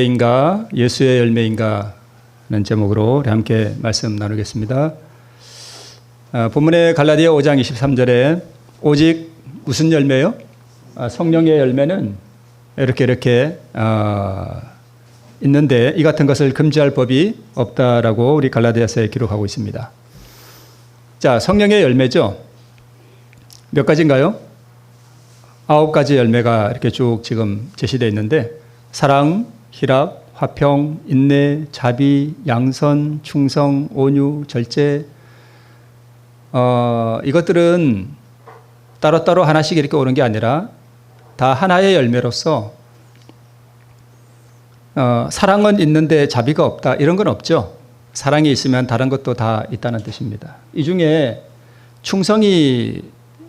인가 예수의 열매인가 하는 제목으로 우리 함께 말씀 나누겠습니다. 본문의 갈라디아 5장 23절에 오직 무슨 열매요? 성령의 열매는 이렇게 있는데 이 같은 것을 금지할 법이 없다라고 우리 갈라디아서에 기록하고 있습니다. 자, 성령의 열매죠. 몇 가지인가요? 9가지 열매가 이렇게 쭉 지금 제시되어 있는데 사랑, 희락, 화평, 인내, 자비, 양선, 충성, 온유, 절제. 이것들은 따로따로 하나씩 이렇게 오는 게 아니라 다 하나의 열매로서 사랑은 있는데 자비가 없다 이런 건 없죠. 사랑이 있으면 다른 것도 다 있다는 뜻입니다. 이 중에 충성이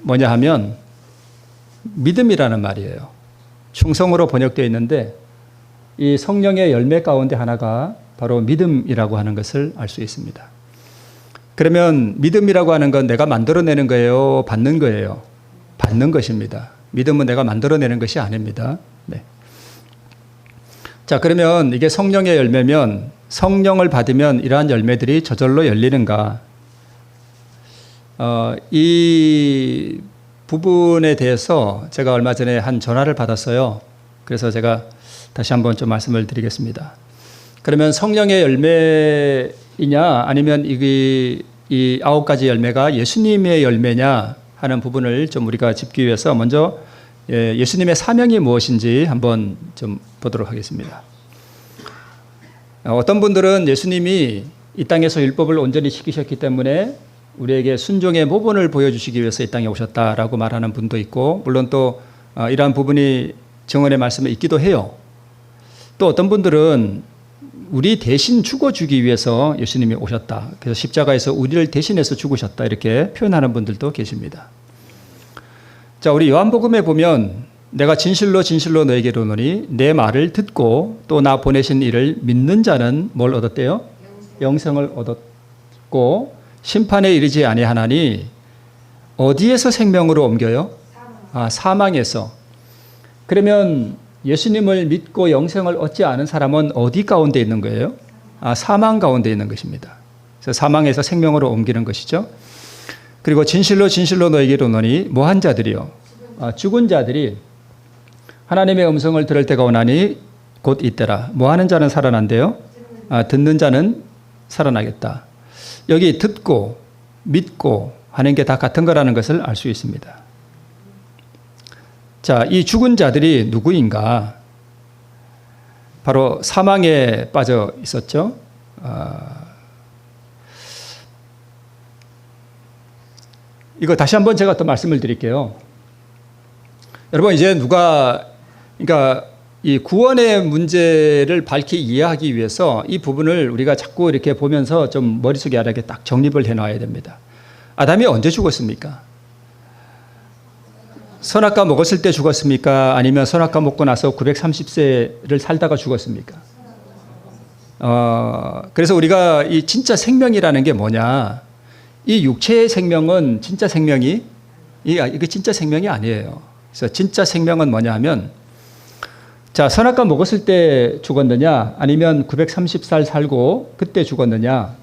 뭐냐 하면 믿음이라는 말이에요. 충성으로 번역되어 있는데 이 성령의 열매 가운데 하나가 바로 믿음이라고 하는 것을 알 수 있습니다. 그러면 믿음이라고 하는 건 내가 만들어내는 거예요? 받는 거예요? 받는 것입니다. 믿음은 내가 만들어내는 것이 아닙니다. 네. 자, 그러면 이게 성령의 열매면 성령을 받으면 이러한 열매들이 저절로 열리는가? 이 부분에 대해서 제가 얼마 전에 한 전화를 받았어요. 그래서 제가 다시 한번 좀 말씀을 드리겠습니다. 그러면 성령의 열매이냐 아니면 이 9가지 열매가 예수님의 열매냐 하는 부분을 좀 우리가 짚기 위해서 먼저 예수님의 사명이 무엇인지 한번 좀 보도록 하겠습니다. 어떤 분들은 예수님이 이 땅에서 율법을 온전히 지키셨기 때문에 우리에게 순종의 모본을 보여주시기 위해서 이 땅에 오셨다라고 말하는 분도 있고, 물론 또 이러한 부분이 증언의 말씀에 있기도 해요. 또 어떤 분들은 우리 대신 죽어주기 위해서 예수님이 오셨다. 그래서 십자가에서 우리를 대신해서 죽으셨다. 이렇게 표현하는 분들도 계십니다. 자, 우리 요한복음에 보면 내가 진실로 진실로 너에게 이르노니 내 말을 듣고 또 나 보내신 이를 믿는 자는 뭘 얻었대요? 영생을 얻었고 심판에 이르지 아니하나니 어디에서 생명으로 옮겨요? 사망에서. 그러면 예수님을 믿고 영생을 얻지 않은 사람은 어디 가운데 있는 거예요? 사망 가운데 있는 것입니다. 그래서 사망에서 생명으로 옮기는 것이죠. 그리고 진실로 진실로 너에게 이르노니 뭐한 자들이요? 죽은 자들이 하나님의 음성을 들을 때가 오나니 곧 이때라. 뭐하는 자는 살아난대요? 듣는 자는 살아나겠다. 여기 듣고 믿고 하는 게 다 같은 거라는 것을 알 수 있습니다. 자, 이 죽은 자들이 누구인가? 바로 사망에 빠져 있었죠. 이거 다시 한번 제가 또 말씀을 드릴게요. 여러분, 이제 그러니까 이 구원의 문제를 밝히 이해하기 위해서 이 부분을 우리가 자꾸 이렇게 보면서 좀 머릿속에 이렇게 딱 정립을 해놔야 됩니다. 아담이 언제 죽었습니까? 선악과 먹었을 때 죽었습니까? 아니면 선악과 먹고 나서 930세를 살다가 죽었습니까? 그래서 우리가 이 진짜 생명이라는 게 뭐냐? 이 육체의 생명은 진짜 생명이, 이게 진짜 생명이 아니에요. 그래서 진짜 생명은 뭐냐 하면, 자, 선악과 먹었을 때 죽었느냐? 아니면 930살 살고 그때 죽었느냐?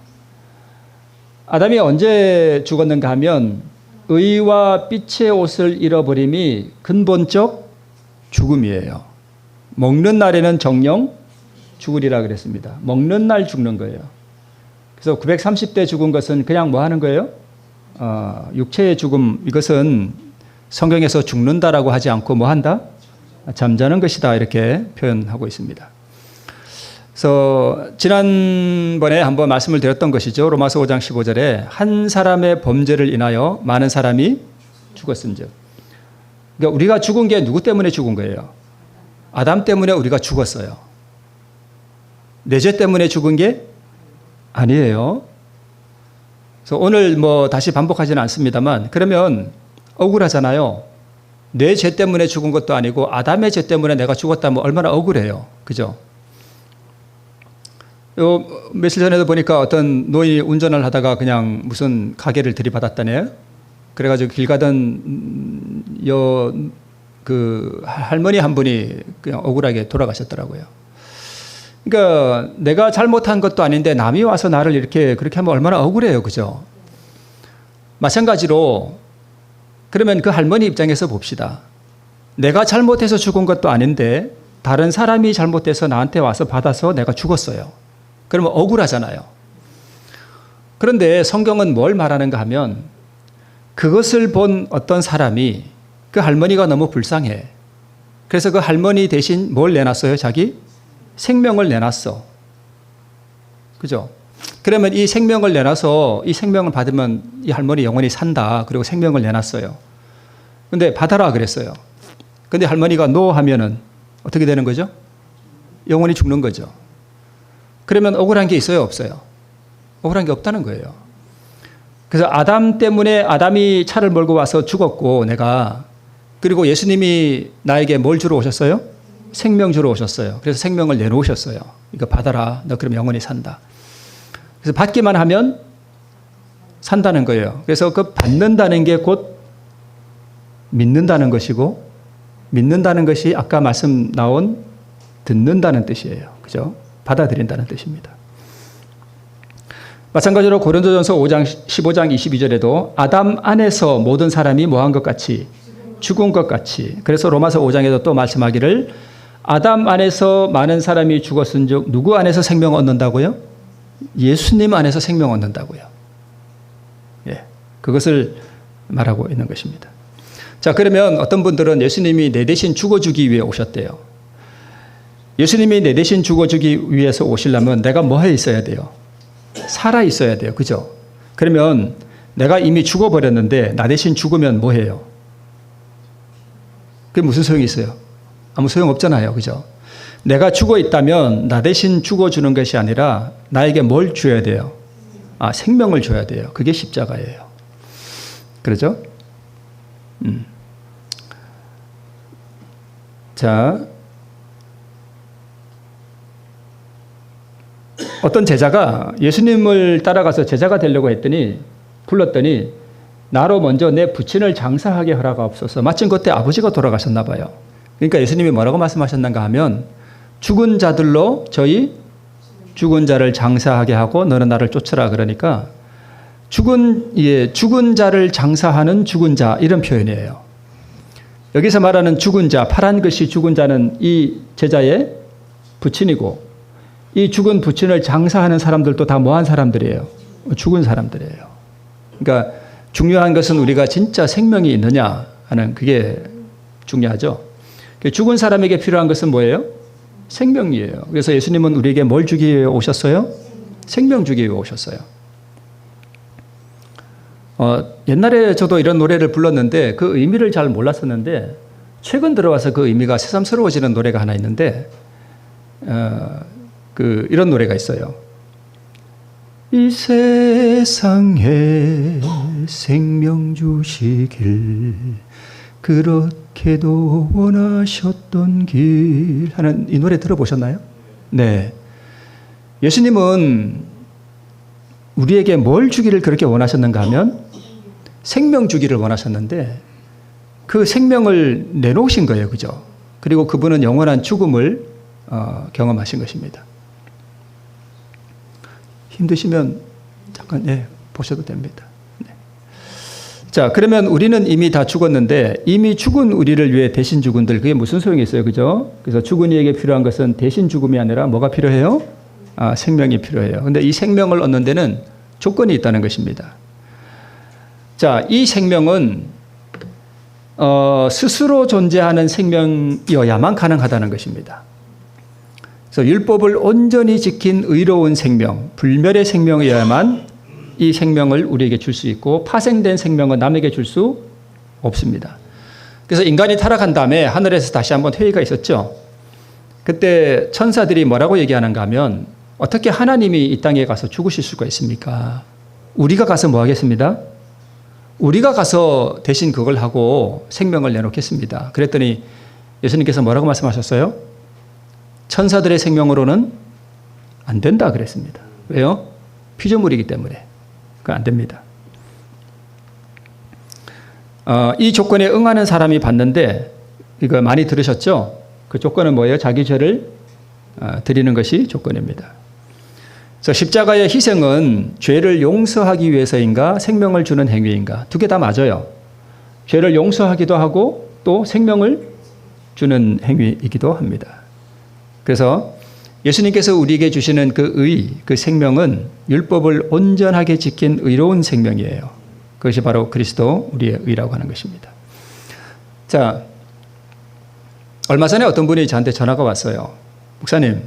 아담이 언제 죽었는가 하면, 의와 빛의 옷을 잃어버림이 근본적 죽음이에요. 먹는 날에는 정령 죽으리라 그랬습니다. 먹는 날 죽는 거예요. 그래서 930대 죽은 것은 그냥 뭐 하는 거예요? 육체의 죽음, 이것은 성경에서 죽는다라고 하지 않고 뭐 한다? 잠자는 것이다. 이렇게 표현하고 있습니다. 그래서 지난번에 한번 말씀을 드렸던 것이죠. 로마서 5장 15절에 한 사람의 범죄를 인하여 많은 사람이 죽었음즉. 그러니까 우리가 죽은 게 누구 때문에 죽은 거예요? 아담 때문에 우리가 죽었어요. 내 죄 때문에 죽은 게 아니에요. 그래서 오늘 뭐 다시 반복하지는 않습니다만, 그러면 억울하잖아요. 내 죄 때문에 죽은 것도 아니고 아담의 죄 때문에 내가 죽었다면 얼마나 억울해요. 그죠? 며칠 전에도 보니까 어떤 노인이 운전을 하다가 그냥 무슨 가게를 들이받았다네요. 그래가지고 길 가던 그 할머니 한 분이 그냥 억울하게 돌아가셨더라고요. 그러니까 내가 잘못한 것도 아닌데 남이 와서 나를 이렇게 그렇게 하면 얼마나 억울해요. 그죠? 마찬가지로 그러면 그 할머니 입장에서 봅시다. 내가 잘못해서 죽은 것도 아닌데 다른 사람이 잘못해서 나한테 와서 받아서 내가 죽었어요. 그러면 억울하잖아요. 그런데 성경은 뭘 말하는가 하면 그것을 본 어떤 사람이 그 할머니가 너무 불쌍해. 그래서 그 할머니 대신 뭘 내놨어요? 자기 생명을 내놨어. 그죠? 그러면 이 생명을 내놔서 이 생명을 받으면 이 할머니 영원히 산다. 그리고 생명을 내놨어요. 근데 받아라 그랬어요. 근데 할머니가 노 하면은 어떻게 되는 거죠? 영원히 죽는 거죠. 그러면 억울한 게 있어요? 없어요? 억울한 게 없다는 거예요. 그래서 아담 때문에 아담이 차를 몰고 와서 죽었고 내가 그리고 예수님이 나에게 뭘 주러 오셨어요? 생명 주러 오셨어요. 그래서 생명을 내놓으셨어요. 이거 받아라. 너 그럼 영원히 산다. 그래서 받기만 하면 산다는 거예요. 그래서 그 받는다는 게 곧 믿는다는 것이고 믿는다는 것이 아까 말씀 나온 듣는다는 뜻이에요. 그죠? 받아들인다는 뜻입니다. 마찬가지로 고린도전서 5장 15장 22절에도 아담 안에서 모든 사람이 뭐한 것 같이 죽은 것 같이. 그래서 로마서 5장에도 또 말씀하기를 아담 안에서 많은 사람이 죽었은즉 누구 안에서 생명 얻는다고요? 예수님 안에서 생명 얻는다고요. 예, 그것을 말하고 있는 것입니다. 자, 그러면 어떤 분들은 예수님이 내 대신 죽어주기 위해 오셨대요. 예수님이 내 대신 죽어주기 위해서 오시려면 내가 뭐 해 있어야 돼요? 살아 있어야 돼요. 그죠? 그러면 내가 이미 죽어버렸는데 나 대신 죽으면 뭐 해요? 그게 무슨 소용이 있어요? 아무 소용 없잖아요. 그죠? 내가 죽어 있다면 나 대신 죽어주는 것이 아니라 나에게 뭘 줘야 돼요? 생명을 줘야 돼요. 그게 십자가예요. 그러죠? 자, 어떤 제자가 예수님을 따라가서 제자가 되려고 했더니 불렀더니 나로 먼저 내 부친을 장사하게 허락하옵소서. 마침 그때 아버지가 돌아가셨나 봐요. 그러니까 예수님이 뭐라고 말씀하셨는가 하면 죽은 자들로 저희 죽은 자를 장사하게 하고 너는 나를 쫓으라. 그러니까 죽은 자를 장사하는 죽은 자 이런 표현이에요. 여기서 말하는 죽은 자, 파란 글씨 죽은 자는 이 제자의 부친이고 이 죽은 부친을 장사하는 사람들도 다 뭐한 사람들이에요? 죽은 사람들이에요. 그러니까 중요한 것은 우리가 진짜 생명이 있느냐 하는 그게 중요하죠. 죽은 사람에게 필요한 것은 뭐예요? 생명이에요. 그래서 예수님은 우리에게 뭘 주기 위해 오셨어요? 생명 주기 위해 오셨어요. 옛날에 저도 이런 노래를 불렀는데 그 의미를 잘 몰랐었는데 최근 들어와서 그 의미가 새삼스러워지는 노래가 하나 있는데 이런 노래가 있어요. 이 세상에 생명 주시길 그렇게도 원하셨던 길 하는 이 노래 들어보셨나요? 네. 예수님은 우리에게 뭘 주기를 그렇게 원하셨는가 하면 생명 주기를 원하셨는데 그 생명을 내놓으신 거예요. 그죠? 그리고 그분은 영원한 죽음을 경험하신 것입니다. 힘드시면 잠깐 보셔도 됩니다. 네. 자, 그러면 우리는 이미 다 죽었는데 이미 죽은 우리를 위해 대신 죽은들 그게 무슨 소용이 있어요? 그죠? 그래서 죽은 이에게 필요한 것은 대신 죽음이 아니라 뭐가 필요해요? 생명이 필요해요. 근데 이 생명을 얻는 데는 조건이 있다는 것입니다. 자, 이 생명은 스스로 존재하는 생명이어야만 가능하다는 것입니다. 그래서 율법을 온전히 지킨 의로운 생명, 불멸의 생명이어야만 이 생명을 우리에게 줄 수 있고 파생된 생명은 남에게 줄 수 없습니다. 그래서 인간이 타락한 다음에 하늘에서 다시 한번 회의가 있었죠. 그때 천사들이 뭐라고 얘기하는가 하면 어떻게 하나님이 이 땅에 가서 죽으실 수가 있습니까? 우리가 가서 뭐 하겠습니다? 우리가 가서 대신 그걸 하고 생명을 내놓겠습니다. 그랬더니 예수님께서 뭐라고 말씀하셨어요? 천사들의 생명으로는 안 된다 그랬습니다. 왜요? 피조물이기 때문에. 그거 안 됩니다. 이 조건에 응하는 사람이 받는데 이거 많이 들으셨죠? 그 조건은 뭐예요? 자기 죄를 드리는 것이 조건입니다. 그래서 십자가의 희생은 죄를 용서하기 위해서인가 생명을 주는 행위인가, 두 개 다 맞아요. 죄를 용서하기도 하고 또 생명을 주는 행위이기도 합니다. 그래서 예수님께서 우리에게 주시는 그 의, 그 생명은 율법을 온전하게 지킨 의로운 생명이에요. 그것이 바로 그리스도 우리의 의라고 하는 것입니다. 자, 얼마 전에 어떤 분이 저한테 전화가 왔어요. 목사님,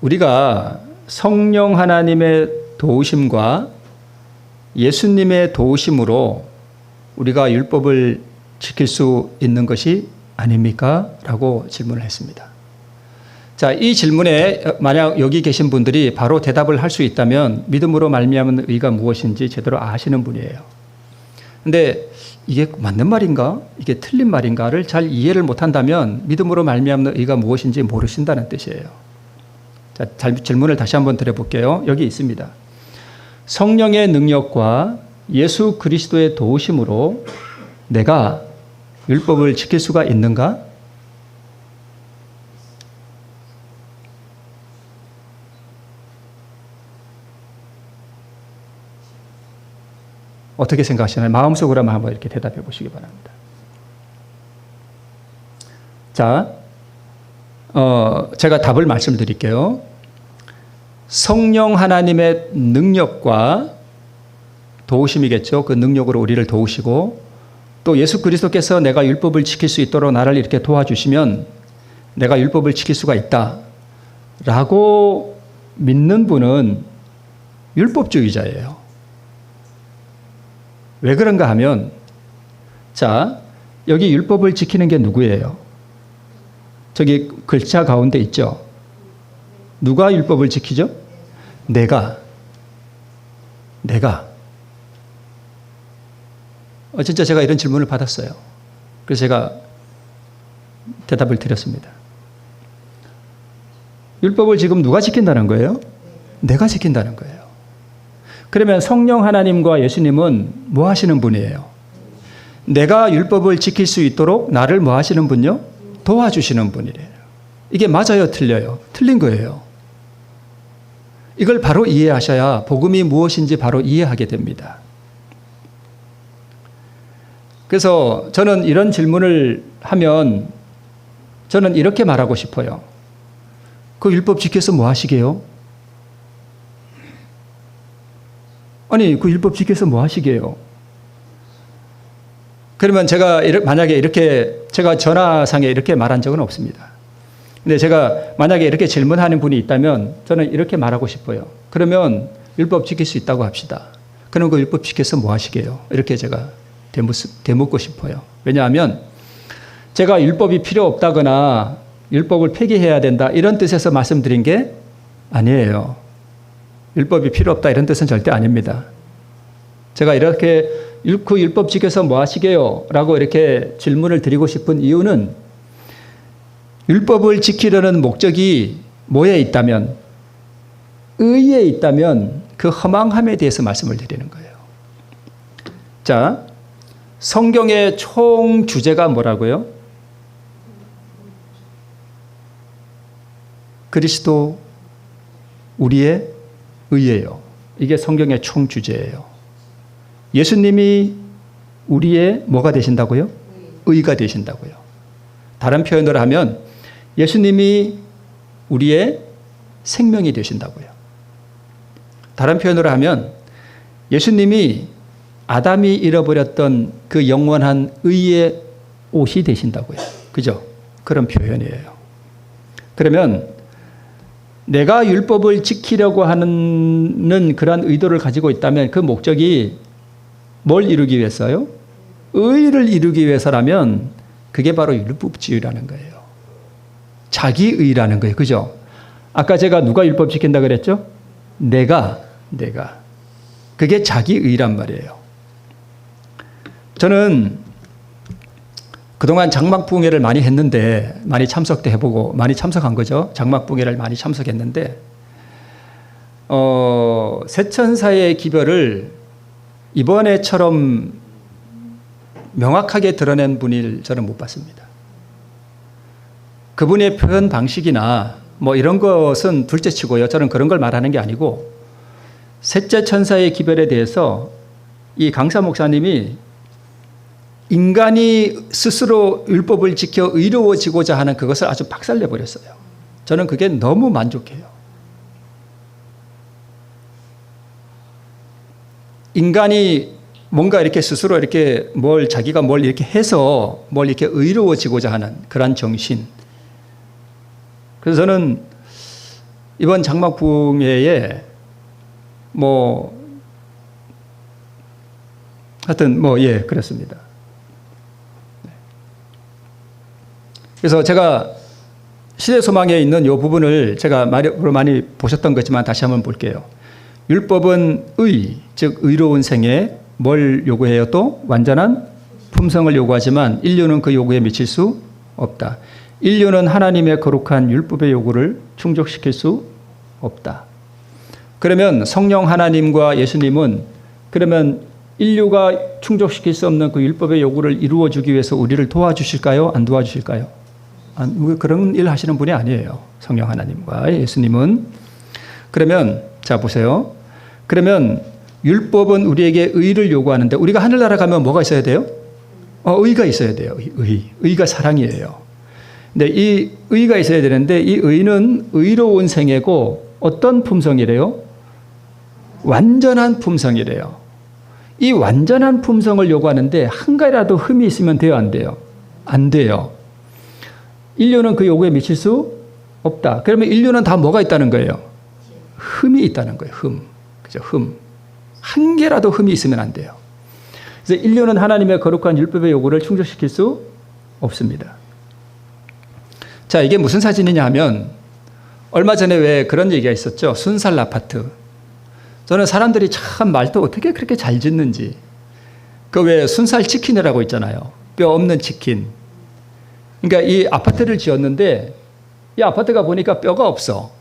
우리가 성령 하나님의 도우심과 예수님의 도우심으로 우리가 율법을 지킬 수 있는 것이 아닙니까? 라고 질문을 했습니다. 자, 이 질문에 만약 여기 계신 분들이 바로 대답을 할 수 있다면 믿음으로 말미암은 의가 무엇인지 제대로 아시는 분이에요. 근데 이게 맞는 말인가? 이게 틀린 말인가를 잘 이해를 못한다면 믿음으로 말미암는 의가 무엇인지 모르신다는 뜻이에요. 자, 질문을 다시 한번 드려볼게요. 여기 있습니다. 성령의 능력과 예수 그리스도의 도우심으로 내가 율법을 지킬 수가 있는가? 어떻게 생각하시나요? 마음속으로 한번 이렇게 대답해 보시기 바랍니다. 자, 제가 답을 말씀드릴게요. 성령 하나님의 능력과 도우심이겠죠. 그 능력으로 우리를 도우시고 또 예수 그리스도께서 내가 율법을 지킬 수 있도록 나를 이렇게 도와주시면 내가 율법을 지킬 수가 있다 라고 믿는 분은 율법주의자예요. 왜 그런가 하면, 자, 여기 율법을 지키는 게 누구예요? 저기 글자 가운데 있죠? 누가 율법을 지키죠? 내가. 진짜 제가 이런 질문을 받았어요. 그래서 제가 대답을 드렸습니다. 율법을 지금 누가 지킨다는 거예요? 내가 지킨다는 거예요. 그러면 성령 하나님과 예수님은 뭐 하시는 분이에요? 내가 율법을 지킬 수 있도록 나를 뭐 하시는 분요? 도와주시는 분이래요. 이게 맞아요, 틀려요? 틀린 거예요. 이걸 바로 이해하셔야 복음이 무엇인지 바로 이해하게 됩니다. 그래서 저는 이런 질문을 하면 저는 이렇게 말하고 싶어요. 그 율법 지켜서 뭐 하시게요? 아니, 그 율법 지켜서 뭐 하시게요? 그러면 제가 만약에 이렇게 제가 전화상에 이렇게 말한 적은 없습니다. 근데 제가 만약에 이렇게 질문하는 분이 있다면 저는 이렇게 말하고 싶어요. 그러면 율법 지킬 수 있다고 합시다. 그럼 그 율법 지켜서 뭐 하시게요? 이렇게 제가 되묻고 싶어요. 왜냐하면 제가 율법이 필요 없다거나 율법을 폐기해야 된다 이런 뜻에서 말씀드린 게 아니에요. 율법이 필요 없다 이런 뜻은 절대 아닙니다. 제가 이렇게 그 율법 지켜서 뭐 하시게요? 라고 이렇게 질문을 드리고 싶은 이유는 율법을 지키려는 목적이 뭐에 있다면, 의에 있다면 그 허망함에 대해서 말씀을 드리는 거예요. 자, 성경의 총 주제가 뭐라고요? 그리스도 우리의 의예요. 이게 성경의 총 주제예요. 예수님이 우리의 뭐가 되신다고요? 의가 되신다고요. 다른 표현으로 하면 예수님이 우리의 생명이 되신다고요. 다른 표현으로 하면 예수님이 아담이 잃어버렸던 그 영원한 의의 옷이 되신다고요. 그죠? 그런 표현이에요. 그러면 내가 율법을 지키려고 하는 그런 의도를 가지고 있다면 그 목적이 뭘 이루기 위해서요? 의를 이루기 위해서라면 그게 바로 율법주의라는 거예요. 자기의라는 거예요. 그죠? 아까 제가 누가 율법 지킨다 그랬죠? 내가. 그게 자기의란 말이에요. 저는 그동안 장막붕회를 많이 했는데, 많이 참석도 해보고, 많이 참석한 거죠. 장막붕회를 많이 참석했는데, 세천사의 기별을 이번에처럼 명확하게 드러낸 분을 저는 못 봤습니다. 그분의 표현 방식이나 뭐 이런 것은 둘째 치고요. 저는 그런 걸 말하는 게 아니고 셋째 천사의 기별에 대해서 이 강사 목사님이 인간이 스스로 율법을 지켜 의로워지고자 하는 그것을 아주 박살내 버렸어요. 저는 그게 너무 만족해요. 인간이 뭔가 이렇게 스스로 이렇게 자기가 뭘 이렇게 해서 뭘 이렇게 의로워지고자 하는 그런 정신. 그래서 저는 이번 장막 부흥회에 하여튼 그렇습니다. 그래서 제가 시대소망에 있는 이 부분을 제가 많이 보셨던 거지만 다시 한번 볼게요. 율법은 즉 의로운 생에 뭘 요구해요? 또 완전한 품성을 요구하지만 인류는 그 요구에 미칠 수 없다. 인류는 하나님의 거룩한 율법의 요구를 충족시킬 수 없다. 그러면 성령 하나님과 예수님은 그러면 인류가 충족시킬 수 없는 그 율법의 요구를 이루어주기 위해서 우리를 도와주실까요? 안 도와주실까요? 그런 일 하시는 분이 아니에요. 성령 하나님과 예수님은. 그러면 자 보세요. 그러면 율법은 우리에게 의를 요구하는데 우리가 하늘나라 가면 뭐가 있어야 돼요? 의가 있어야 돼요. 의가 사랑이에요. 근데 이 의가 있어야 되는데 이 의는 의로운 생애고 어떤 품성이래요? 완전한 품성이래요. 이 완전한 품성을 요구하는데 한 가지라도 흠이 있으면 돼요, 안 돼요? 안 돼요. 인류는 그 요구에 미칠 수 없다. 그러면 인류는 다 뭐가 있다는 거예요? 흠이 있다는 거예요. 그죠? 한 개라도 흠이 있으면 안 돼요. 그래서 인류는 하나님의 거룩한 율법의 요구를 충족시킬 수 없습니다. 자, 이게 무슨 사진이냐 하면 얼마 전에 왜 그런 얘기가 있었죠? 순살 아파트. 저는 사람들이 참 말도 어떻게 그렇게 잘 짓는지. 그 왜 순살 치킨이라고 있잖아요. 뼈 없는 치킨. 그러니까 이 아파트를 지었는데 이 아파트가 보니까 뼈가 없어.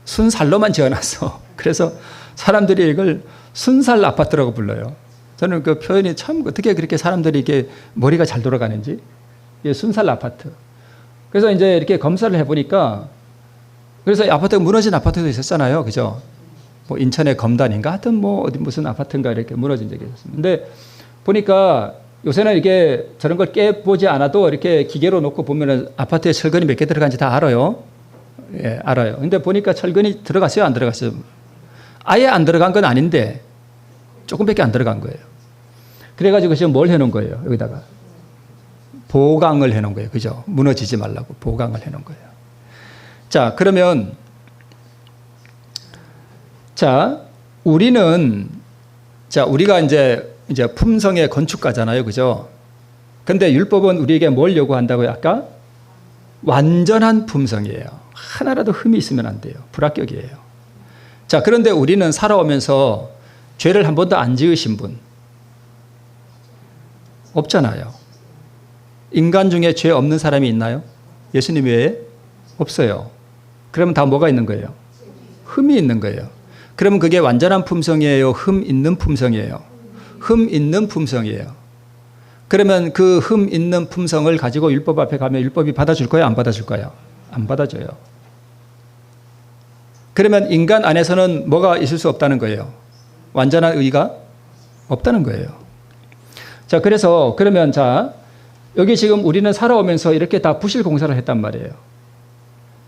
순살로만 지어놨어. 그래서 사람들이 이걸 순살 아파트라고 불러요. 저는 그 표현이 참 어떻게 그렇게 사람들이 이게 머리가 잘 돌아가는지. 이게 순살 아파트. 그래서 이제 이렇게 검사를 해보니까 그래서 아파트가 무너진 아파트도 있었잖아요. 그죠? 인천의 검단인가? 하여튼 어디 무슨 아파트인가 이렇게 무너진 적이 있었습니다. 근데 보니까 요새는 이게 저런 걸 깨보지 않아도 이렇게 기계로 놓고 보면은 아파트에 철근이 몇 개 들어간지 다 알아요. 예, 알아요. 근데 보니까 철근이 들어갔어요? 안 들어갔어요? 아예 안 들어간 건 아닌데 조금밖에 안 들어간 거예요. 그래가지고 지금 뭘 해놓은 거예요? 여기다가. 보강을 해놓은 거예요. 그죠? 무너지지 말라고 보강을 해놓은 거예요. 자, 그러면 우리가 이제 품성의 건축가잖아요. 그죠? 근데 율법은 우리에게 뭘 요구한다고요? 아까? 완전한 품성이에요. 하나라도 흠이 있으면 안 돼요. 불합격이에요. 자, 그런데 우리는 살아오면서 죄를 한 번도 안 지으신 분 없잖아요. 인간 중에 죄 없는 사람이 있나요? 예수님 외에? 없어요. 그러면 다 뭐가 있는 거예요? 흠이 있는 거예요. 그러면 그게 완전한 품성이에요? 흠 있는 품성이에요? 흠 있는 품성이에요. 그러면 그 흠 있는 품성을 가지고 율법 앞에 가면 율법이 받아줄 거예요? 안 받아줄 거예요? 안 받아줘요. 그러면 인간 안에서는 뭐가 있을 수 없다는 거예요? 완전한 의가 없다는 거예요. 자, 그러면 여기 지금 우리는 살아오면서 이렇게 다 부실 공사를 했단 말이에요.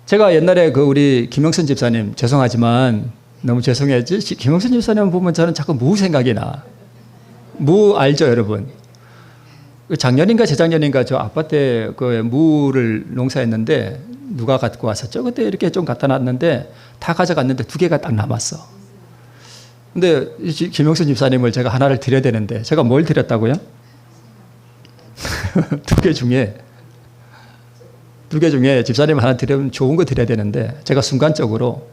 제가 옛날에 우리 김영선 집사님, 죄송하지만 너무 죄송해요. 김영선 집사님 보면 저는 자꾸 무 생각이 나. 무 알죠, 여러분? 작년인가 재작년인가 저 아파트에 무를 농사했는데 누가 갖고 왔었죠? 그때 이렇게 좀 갖다 놨는데 다 가져갔는데 2개가 딱 남았어. 근데 김영선 집사님을 제가 하나를 드려야 되는데 제가 뭘 드렸다고요? 2개 중에 집사님 하나 드리면 좋은 거 드려야 되는데 제가 순간적으로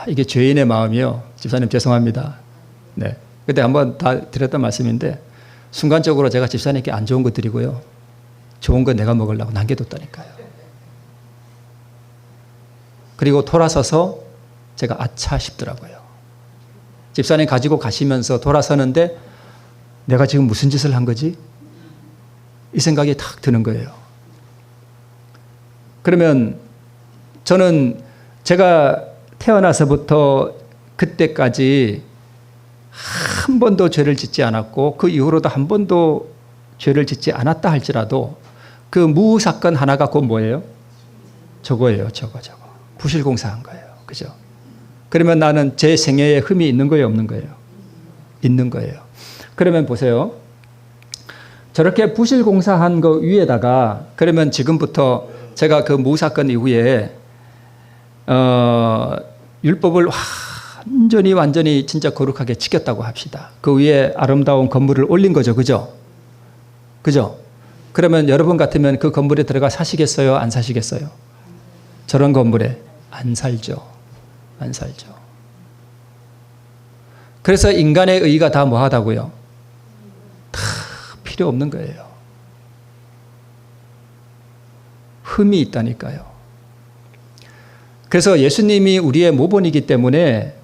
이게 죄인의 마음이요. 집사님 죄송합니다. 네. 그때 한번 다 드렸던 말씀인데 순간적으로 제가 집사님께 안 좋은 거 드리고요. 좋은 거 내가 먹으려고 남겨뒀다니까요. 그리고 돌아서서 제가 아차 싶더라고요. 집사님 가지고 가시면서 돌아서는데 내가 지금 무슨 짓을 한 거지? 이 생각이 탁 드는 거예요. 그러면 저는 제가 태어나서부터 그때까지 한 번도 죄를 짓지 않았고 그 이후로도 한 번도 죄를 짓지 않았다 할지라도 그 무사건 하나가 곧 뭐예요? 저거예요. 저거. 부실공사한 거예요. 그죠? 그러면 나는 제 생애에 흠이 있는 거예요? 없는 거예요? 있는 거예요. 그러면 보세요. 저렇게 부실공사한 거 위에다가 그러면 지금부터 제가 그 무사건 이후에 율법을 완전히 진짜 거룩하게 지켰다고 합시다. 그 위에 아름다운 건물을 올린 거죠. 그죠? 그러면 여러분 같으면 그 건물에 들어가 사시겠어요? 안 사시겠어요? 저런 건물에 안 살죠. 그래서 인간의 의의가 다 뭐하다고요? 다 필요 없는 거예요. 흠이 있다니까요. 그래서 예수님이 우리의 모본이기 때문에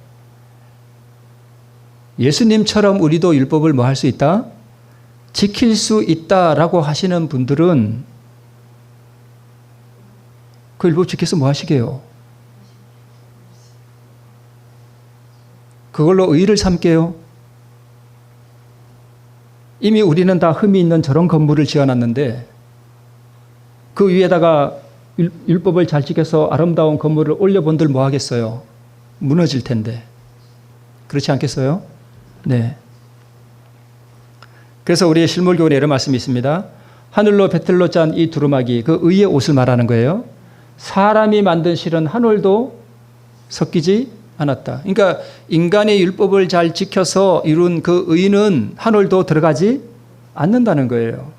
예수님처럼 우리도 율법을 뭐 할 수 있다? 지킬 수 있다라고 하시는 분들은 그 율법 지켜서 뭐 하시게요? 그걸로 의의를 삼게요? 이미 우리는 다 흠이 있는 저런 건물을 지어놨는데 그 위에다가 율법을 잘 지켜서 아름다운 건물을 올려본들 뭐 하겠어요? 무너질 텐데. 그렇지 않겠어요? 네. 그래서 우리의 실물교훈에 이런 말씀이 있습니다. 하늘로 배틀로 짠 이 두루마기, 그 의의 옷을 말하는 거예요. 사람이 만든 실은 한 올도 섞이지 않았다. 그러니까 인간의 율법을 잘 지켜서 이룬 그 의는 한 올도 들어가지 않는다는 거예요.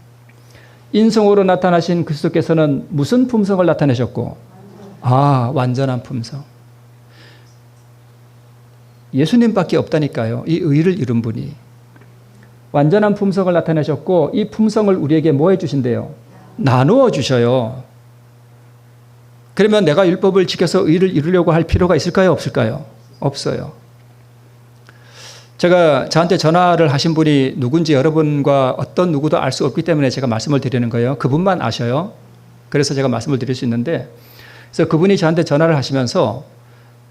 인성으로 나타나신 그리스도께서는 무슨 품성을 나타내셨고? 완전한 품성. 예수님밖에 없다니까요. 이 의를 이룬 분이. 완전한 품성을 나타내셨고 이 품성을 우리에게 뭐 해주신대요? 나누어 주셔요. 그러면 내가 율법을 지켜서 의를 이루려고 할 필요가 있을까요? 없을까요? 없어요. 제가 저한테 전화를 하신 분이 누군지 여러분과 어떤 누구도 알 수 없기 때문에 제가 말씀을 드리는 거예요. 그분만 아셔요. 그래서 제가 말씀을 드릴 수 있는데, 그래서 그분이 저한테 전화를 하시면서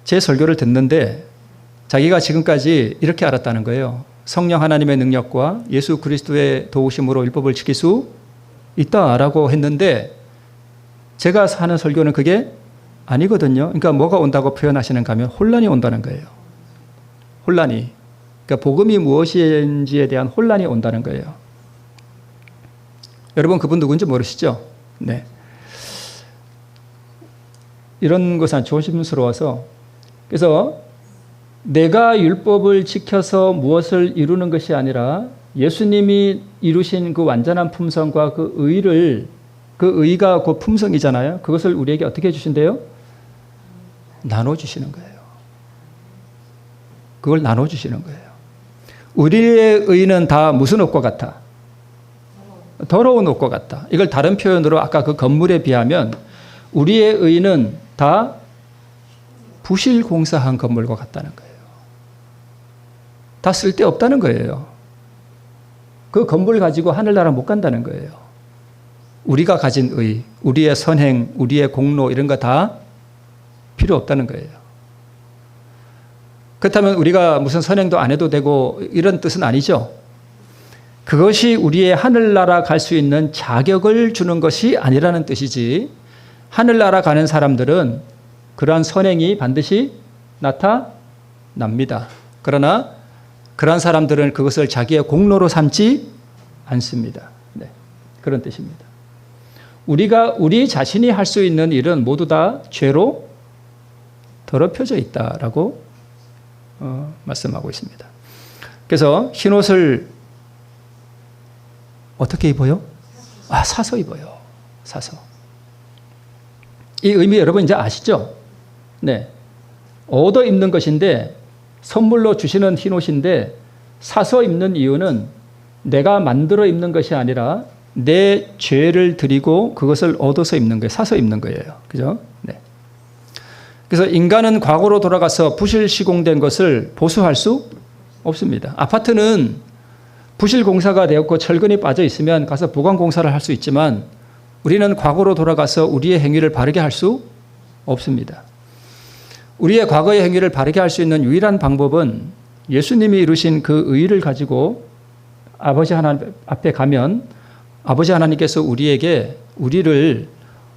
제 설교를 듣는데 자기가 지금까지 이렇게 알았다는 거예요. 성령 하나님의 능력과 예수 그리스도의 도우심으로 율법을 지킬 수 있다라고 했는데 제가 하는 설교는 그게 아니거든요. 그러니까 뭐가 온다고 표현하시는가 하면 혼란이 온다는 거예요. 혼란이. 그러니까 복음이 무엇인지에 대한 혼란이 온다는 거예요. 여러분 그분 누군지 모르시죠? 네. 이런 것은 조심스러워서 그래서 내가 율법을 지켜서 무엇을 이루는 것이 아니라 예수님이 이루신 그 완전한 품성과 그 의를 그 의가 그 품성이잖아요. 그것을 우리에게 어떻게 해주신대요? 나눠주시는 거예요. 그걸 나눠주시는 거예요. 우리의 의는 다 무슨 옷과 같아? 더러운 옷과 같다. 이걸 다른 표현으로 아까 그 건물에 비하면 우리의 의는 다 부실공사한 건물과 같다는 거예요. 다 쓸데없다는 거예요. 그 건물 가지고 하늘나라 못 간다는 거예요. 우리가 가진 의, 우리의 선행, 우리의 공로 이런 거 다 필요 없다는 거예요. 그렇다면 우리가 무슨 선행도 안 해도 되고 이런 뜻은 아니죠. 그것이 우리의 하늘나라 갈 수 있는 자격을 주는 것이 아니라는 뜻이지 하늘나라 가는 사람들은 그러한 선행이 반드시 나타납니다. 그러나 그러한 사람들은 그것을 자기의 공로로 삼지 않습니다. 네, 그런 뜻입니다. 우리 자신이 할 수 있는 일은 모두 다 죄로 더럽혀져 있다라고 말씀하고 있습니다. 그래서 흰옷을 어떻게 입어요? 사서 입어요. 사서. 이 의미 여러분 이제 아시죠? 네. 얻어 입는 것인데 선물로 주시는 흰옷인데 사서 입는 이유는 내가 만들어 입는 것이 아니라 내 죄를 드리고 그것을 얻어서 입는 거예요. 사서 입는 거예요. 그죠? 네. 그래서 인간은 과거로 돌아가서 부실 시공된 것을 보수할 수 없습니다. 아파트는 부실 공사가 되었고 철근이 빠져 있으면 가서 보강 공사를 할 수 있지만 우리는 과거로 돌아가서 우리의 행위를 바르게 할 수 없습니다. 우리의 과거의 행위를 바르게 할 수 있는 유일한 방법은 예수님이 이루신 그 의의를 가지고 아버지 하나님 앞에 가면 아버지 하나님께서 우리를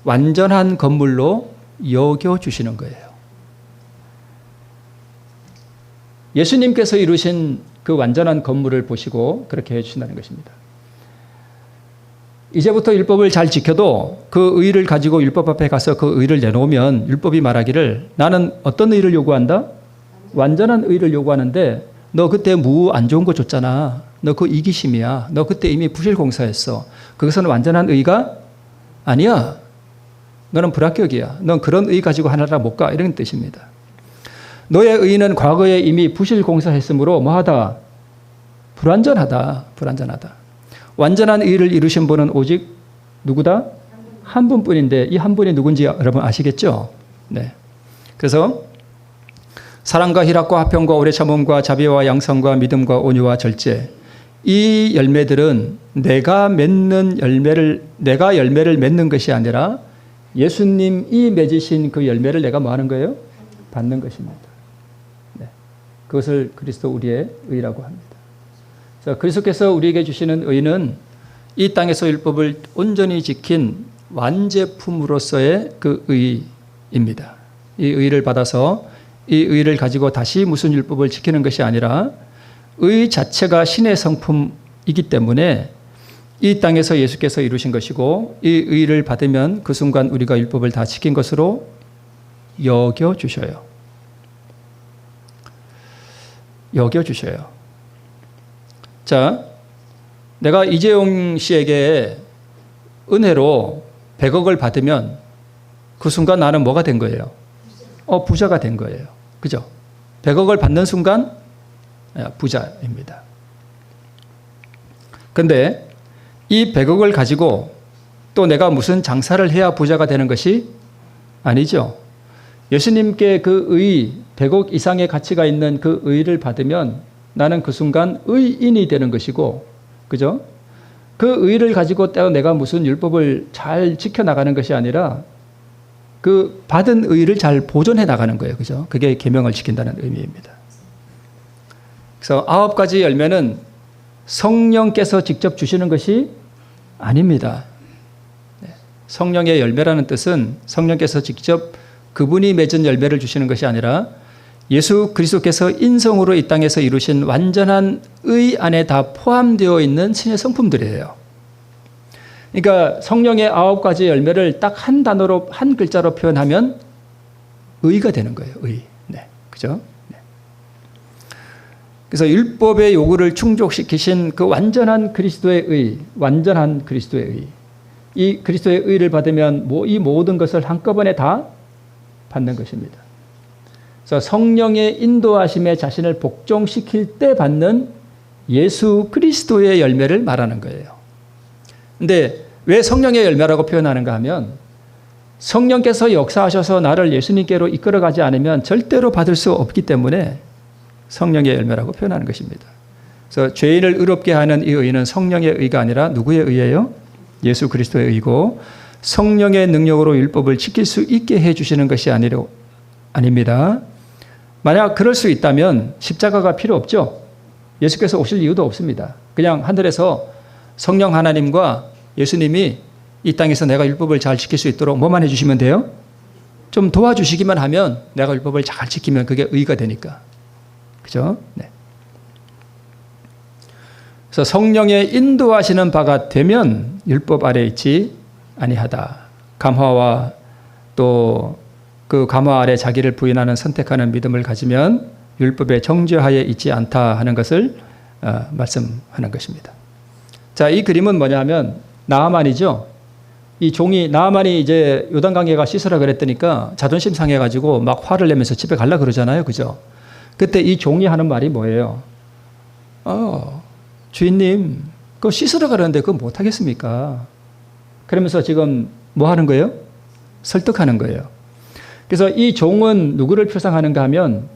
완전한 건물로 여겨주시는 거예요. 예수님께서 이루신 그 완전한 건물을 보시고 그렇게 해주신다는 것입니다. 이제부터 율법을 잘 지켜도 그 의의를 가지고 율법 앞에 가서 그 의의를 내놓으면 율법이 말하기를 나는 어떤 의의를 요구한다? 완전한 의의를 요구하는데 너 그때 안 좋은 거 줬잖아. 너 그 이기심이야. 너 그때 이미 부실공사했어. 그것은 완전한 의의가 아니야. 너는 불합격이야. 넌 그런 의의 가지고 하나라 못 가. 이런 뜻입니다. 너의 의의는 과거에 이미 부실공사했으므로 뭐하다? 불완전하다. 완전한 의의를 이루신 분은 오직 누구다? 한 분뿐인데 이 한 분이 누군지 여러분 아시겠죠? 네. 그래서 사랑과 희락과 화평과 오래 참음과 자비와 양성과 믿음과 온유와 절제 이 열매들은 내가 열매를 맺는 것이 아니라 예수님이 맺으신 그 열매를 내가 뭐 하는 거예요? 받는 것입니다. 네. 그것을 그리스도 우리의 의라고 합니다. 그리스도께서 우리에게 주시는 의는 이 땅에서 율법을 온전히 지킨 완제품으로서의 그 의입니다. 이 의를 받아서 이 의를 가지고 다시 무슨 율법을 지키는 것이 아니라 의 자체가 신의 성품이기 때문에 이 땅에서 예수께서 이루신 것이고 이 의를 받으면 그 순간 우리가 율법을 다 지킨 것으로 여겨주셔요. 자, 내가 이재용 씨에게 은혜로 100억을 받으면 그 순간 나는 뭐가 된 거예요? 부자가 된 거예요. 그죠? 100억을 받는 순간 부자입니다. 근데 이 100억을 가지고 또 내가 무슨 장사를 해야 부자가 되는 것이 아니죠. 예수님께 그 의, 100억 이상의 가치가 있는 그 의를 받으면 나는 그 순간 의인이 되는 것이고, 그죠? 그 의를 가지고 내가 무슨 율법을 잘 지켜나가는 것이 아니라 그 받은 의를 잘 보존해 나가는 거예요. 그죠? 그게 계명을 지킨다는 의미입니다. 그래서 9가지 열매는 성령께서 직접 주시는 것이 아닙니다. 성령의 열매라는 뜻은 성령께서 직접 그분이 맺은 열매를 주시는 것이 아니라 예수 그리스도께서 인성으로 이 땅에서 이루신 완전한 의 안에 다 포함되어 있는 신의 성품들이에요. 그러니까 성령의 9가지 열매를 딱 한 단어로, 한 글자로 표현하면 의가 되는 거예요. 의. 네. 그죠? 네. 그래서 율법의 요구를 충족시키신 그 완전한 그리스도의 의, 이 그리스도의 의를 받으면 이 모든 것을 한꺼번에 다 받는 것입니다. 그래서 성령의 인도하심에 자신을 복종시킬 때 받는 예수 그리스도의 열매를 말하는 거예요. 근데 왜 성령의 열매라고 표현하는가 하면 성령께서 역사하셔서 나를 예수님께로 이끌어가지 않으면 절대로 받을 수 없기 때문에 성령의 열매라고 표현하는 것입니다. 그래서 죄인을 의롭게 하는 이 의는 성령의 의가 아니라 누구의 의예요? 예수 그리스도의 의고 성령의 능력으로 율법을 지킬 수 있게 해주시는 것이 아닙니다. 만약 그럴 수 있다면 십자가가 필요 없죠. 예수께서 오실 이유도 없습니다. 그냥 하늘에서 성령 하나님과 예수님이 이 땅에서 내가 율법을 잘 지킬 수 있도록 뭐만 해주시면 돼요? 좀 도와주시기만 하면 내가 율법을 잘 지키면 그게 의가 되니까. 그죠? 네. 그래서 성령의 인도하시는 바가 되면 율법 아래 있지 아니하다. 감화와 또 그 감화 아래 자기를 부인하는 선택하는 믿음을 가지면 율법의 정죄하에 있지 않다 하는 것을 말씀하는 것입니다. 자, 이 그림은 뭐냐면 나아만이죠. 이 종이 나아만이 이제 요단강에가 씻으라 그랬더니까 자존심 상해가지고 막 화를 내면서 집에 갈라 그러잖아요, 그죠? 그때 이 종이 하는 말이 뭐예요? 주인님, 그거 씻으러 가려는데 그거 못 하겠습니까? 그러면서 지금 뭐 하는 거예요? 설득하는 거예요. 그래서 이 종은 누구를 표상하는가 하면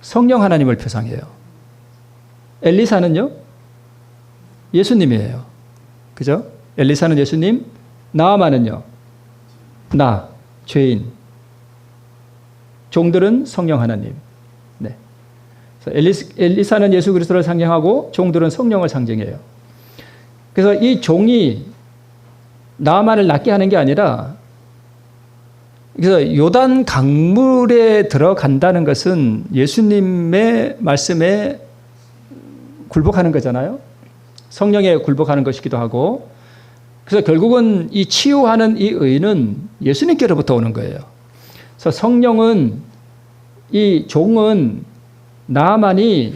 성령 하나님을 표상해요. 엘리사는요? 예수님이에요. 그죠? 엘리사는 예수님, 나아만은요, 나, 죄인. 종들은 성령 하나님. 네. 엘리사는 예수 그리스도를 상징하고 종들은 성령을 상징해요. 그래서 이 종이 나아만을 낫게 하는 게 아니라, 그래서 요단 강물에 들어간다는 것은 예수님의 말씀에 굴복하는 거잖아요. 성령에 굴복하는 것이기도 하고, 그래서 결국은 이 치유하는 이 의는 예수님께로부터 오는 거예요. 그래서 성령은, 이 종은 나아만이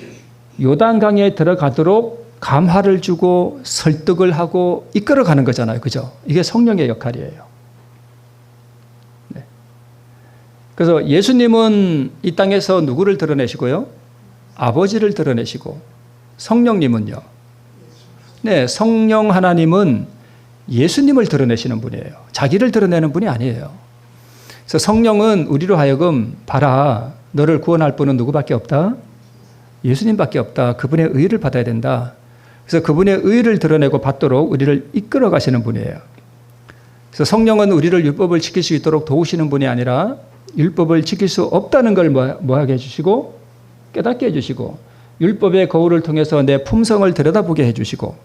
요단강에 들어가도록 감화를 주고 설득을 하고 이끌어가는 거잖아요. 그죠? 이게 성령의 역할이에요. 네. 그래서 예수님은 이 땅에서 누구를 드러내시고요? 아버지를 드러내시고, 성령님은요? 네, 성령 하나님은 예수님을 드러내시는 분이에요. 자기를 드러내는 분이 아니에요. 그래서 성령은 우리로 하여금, 봐라, 너를 구원할 분은 누구밖에 없다? 예수님밖에 없다. 그분의 의를 받아야 된다. 그래서 그분의 의를 드러내고 받도록 우리를 이끌어 가시는 분이에요. 그래서 성령은 우리를 율법을 지킬 수 있도록 도우시는 분이 아니라 율법을 지킬 수 없다는 걸 뭐하게 해주시고 깨닫게 해주시고, 율법의 거울을 통해서 내 품성을 들여다보게 해주시고,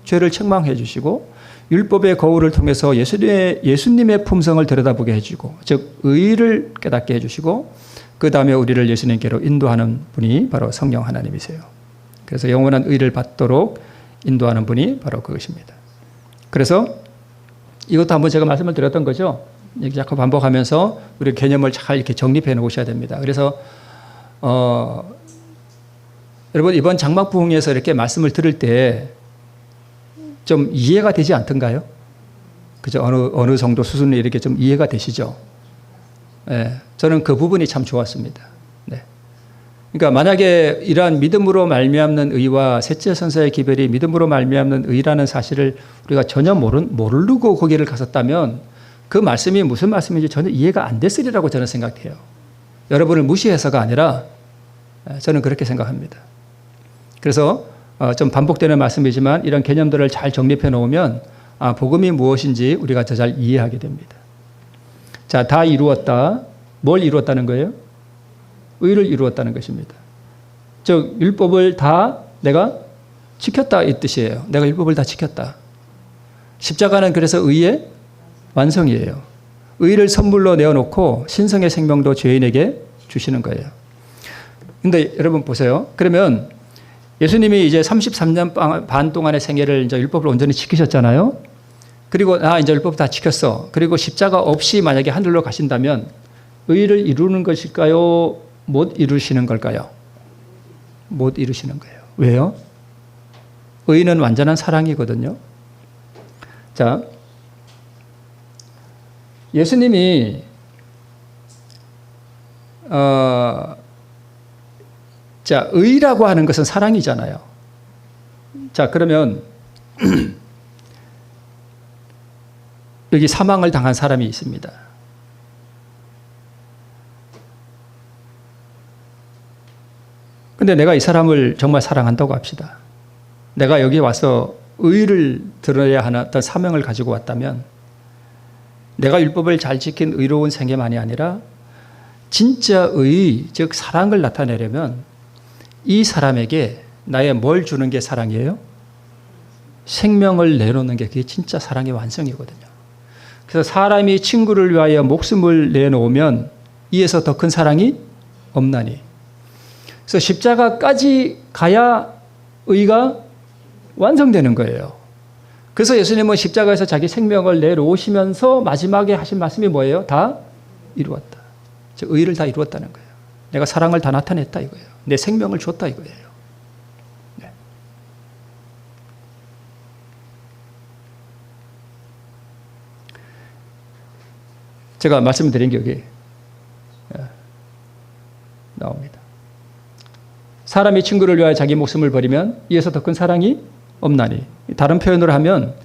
죄를 책망해 주시고, 율법의 거울을 통해서 예수님의 품성을 들여다보게 해주고, 즉 의를 깨닫게 해주시고, 그 다음에 우리를 예수님께로 인도하는 분이 바로 성령 하나님이세요. 그래서 영원한 의를 받도록 인도하는 분이 바로 그것입니다. 그래서 이것도 한번 제가 말씀을 드렸던 거죠. 자꾸 반복하면서 우리 개념을 잘 이렇게 정립해 놓으셔야 됩니다. 그래서 여러분, 이번 장막부흥에서 이렇게 말씀을 들을 때 좀 이해가 되지 않던가요? 그죠? 어느 정도 수준이 이렇게 좀 이해가 되시죠? 네, 저는 그 부분이 참 좋았습니다. 네. 그러니까 만약에 이러한 믿음으로 말미암는 의와 셋째 선서의 기별이 믿음으로 말미암는 의라는 사실을 우리가 전혀 모르고 거기를 갔었다면 그 말씀이 무슨 말씀인지 전혀 이해가 안 됐으리라고 저는 생각해요. 여러분을 무시해서가 아니라 저는 그렇게 생각합니다. 그래서 좀 반복되는 말씀이지만 이런 개념들을 잘 정립해 놓으면 복음이 무엇인지 우리가 더 잘 이해하게 됩니다. 자, 다 이루었다. 뭘 이루었다는 거예요? 의를 이루었다는 것입니다. 즉 율법을 다 내가 지켰다 이 뜻이에요. 내가 율법을 다 지켰다. 십자가는 그래서 의의 완성이에요. 의를 선물로 내어놓고 신성의 생명도 죄인에게 주시는 거예요. 근데 여러분 보세요. 그러면 예수님이 이제 33년 반 동안의 생애를 이제 율법을 온전히 지키셨잖아요. 그리고 이제 율법 다 지켰어. 그리고 십자가 없이 만약에 하늘로 가신다면 의를 이루는 것일까요? 못 이루시는 걸까요? 못 이루시는 거예요. 왜요? 의는 완전한 사랑이거든요. 자, 예수님이 자, 의라고 하는 것은 사랑이잖아요. 자, 그러면 여기 사망을 당한 사람이 있습니다. 근데 내가 이 사람을 정말 사랑한다고 합시다. 내가 여기 와서 의를 들어야 하는 어떤 사명을 가지고 왔다면 내가 율법을 잘 지킨 의로운 생애만이 아니라 진짜 의, 즉 사랑을 나타내려면 이 사람에게 나의 뭘 주는 게 사랑이에요? 생명을 내놓는 게 그게 진짜 사랑의 완성이거든요. 그래서 사람이 친구를 위하여 목숨을 내놓으면 이에서 더 큰 사랑이 없나니. 그래서 십자가까지 가야 의가 완성되는 거예요. 그래서 예수님은 십자가에서 자기 생명을 내놓으시면서 마지막에 하신 말씀이 뭐예요? 다 이루었다. 즉 의를 다 이루었다는 거예요. 내가 사랑을 다 나타냈다 이거예요. 내 생명을 줬다 이거예요. 네. 제가 말씀드린 게 여기 나옵니다. 사람이 친구를 위하여 자기 목숨을 버리면 이에서 더 큰 사랑이 없나니. 다른 표현으로 하면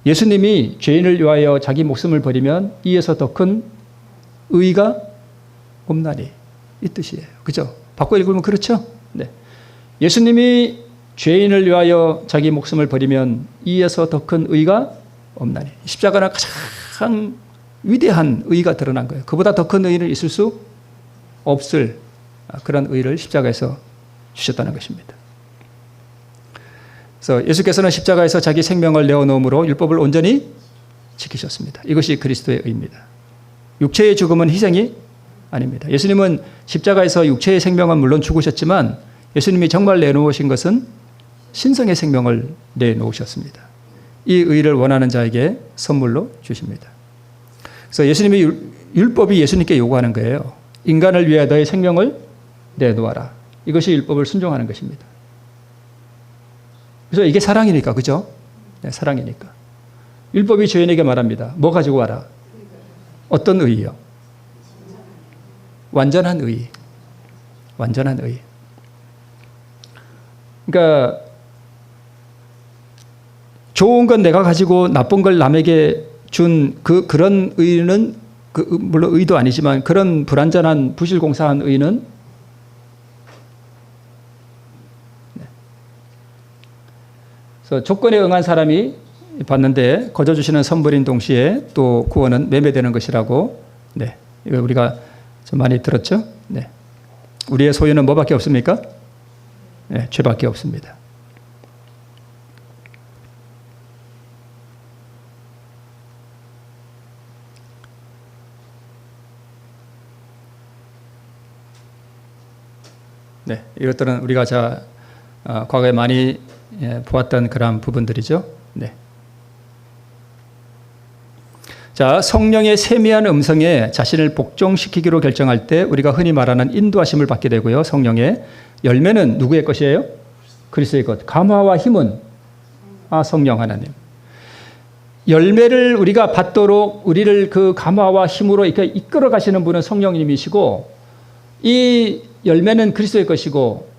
예수님이 죄인을 위하여 자기 목숨을 버리면 이에서 더 큰 의가 없나니. 이 뜻이에요. 그죠? 바꿔 읽으면 그렇죠? 네. 예수님이 죄인을 위하여 자기 목숨을 버리면 이에서 더 큰 의가 없나니. 십자가는 가장 가장 위대한 의의가 드러난 거예요. 그보다 더 큰 의의는 있을 수 없을 그런 의의를 십자가에서 주셨다는 것입니다. 그래서 예수께서는 십자가에서 자기 생명을 내어놓음으로 율법을 온전히 지키셨습니다. 이것이 그리스도의 의입니다. 육체의 죽음은 희생이 아닙니다. 예수님은 십자가에서 육체의 생명은 물론 죽으셨지만 예수님이 정말 내놓으신 것은 신성의 생명을 내놓으셨습니다. 이 의를 원하는 자에게 선물로 주십니다. 그래서 예수님이 율법이 예수님께 요구하는 거예요. 인간을 위해 너의 생명을 내놓아라. 이것이 율법을 순종하는 것입니다. 그래서 이게 사랑이니까, 그죠? 네, 사랑이니까. 율법이 죄인에게 말합니다. 뭐 가지고 와라? 어떤 의의요? 완전한 의의. 완전한 의의. 그러니까 좋은 건 내가 가지고 나쁜 걸 남에게 준 그런 의의는 물론 의도 아니지만 그런 불완전한 부실공사한 의의는 그래서 조건에 응한 사람이 받는데 거저 주시는 선물인 동시에 또 구원은 매매되는 것이라고 네 이거 우리가 좀 많이 들었죠. 네 우리의 소유는 뭐밖에 없습니까? 네 죄밖에 없습니다. 네 이것들은 우리가 과거에 많이 보았던 그런 부분들이죠. 네. 자, 성령의 세미한 음성에 자신을 복종시키기로 결정할 때 우리가 흔히 말하는 인도하심을 받게 되고요. 성령의 열매는 누구의 것이에요? 그리스도의 것. 감화와 힘은 성령 하나님. 열매를 우리가 받도록 우리를 그 감화와 힘으로 이끌어 가시는 분은 성령님이시고 이 열매는 그리스도의 것이고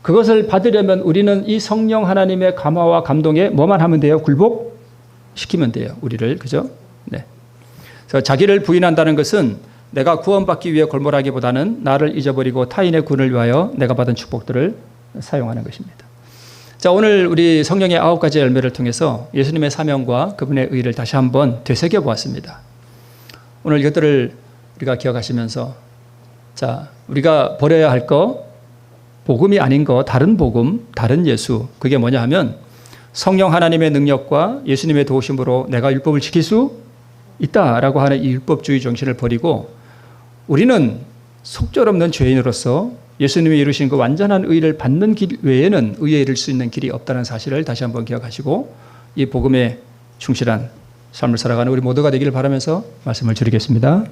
그것을 받으려면 우리는 이 성령 하나님의 감화와 감동에 뭐만 하면 돼요? 굴복시키면 돼요. 우리를. 그죠? 네. 그래서 자기를 부인한다는 것은 내가 구원받기 위해 골몰하기보다는 나를 잊어버리고 타인의 구원을 위하여 내가 받은 축복들을 사용하는 것입니다. 자, 오늘 우리 성령의 9가지 열매를 통해서 예수님의 사명과 그분의 의를 다시 한번 되새겨 보았습니다. 오늘 이것들을 우리가 기억하시면서 자, 우리가 버려야 할 거 복음이 아닌 거, 다른 복음, 다른 예수. 그게 뭐냐 하면 성령 하나님의 능력과 예수님의 도우심으로 내가 율법을 지킬 수 있다라고 하는 이 율법주의 정신을 버리고 우리는 속절없는 죄인으로서 예수님이 이루신 그 완전한 의를 받는 길 외에는 의에 이를 수 있는 길이 없다는 사실을 다시 한번 기억하시고 이 복음에 충실한 삶을 살아가는 우리 모두가 되기를 바라면서 말씀을 드리겠습니다.